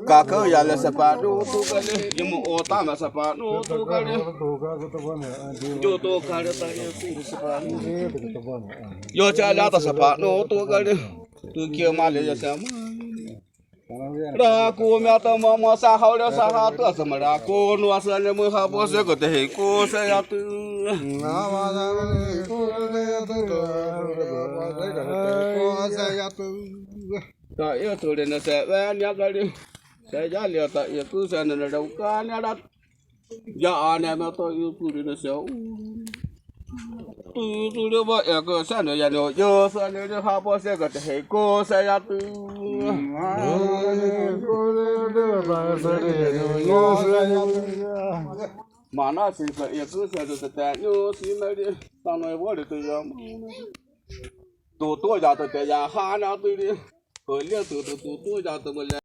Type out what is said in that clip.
cả cơ giờ là sập nô tu cái đi nhưng mà ô ta mà sập nô tu cái đi vô tu cái đi ta yêu sập vô cha la ta sập nô tu cái đi tu kia mà lấy sập ra cô mẹ ta mà sa hao ra sa hao tu sập ra cô nuôi sơn lên mới học bớt sẽ có thể cô sẽ ya tu tại yêu tu đến sẽ về nhà cái đi sẽ giá liệu tại yêu cứ sẽ là đâu cả nhà đất giờ anh em tôi yêu tu đến sẽ tu được vậy cái sẽ là nhà nó giờ sẽ là học bớt sẽ có thể cô sẽ ya tu mà nó chỉ phải yêu cứ sẽ đượcแต่ยูสิไม่ได้ตอนนี้ว่าเดี๋ยวตัวยังตัวตัวจะตัวแต่ยาหานะตัวนี้เคยเลี้ยงตัวตัวจะตัวมัน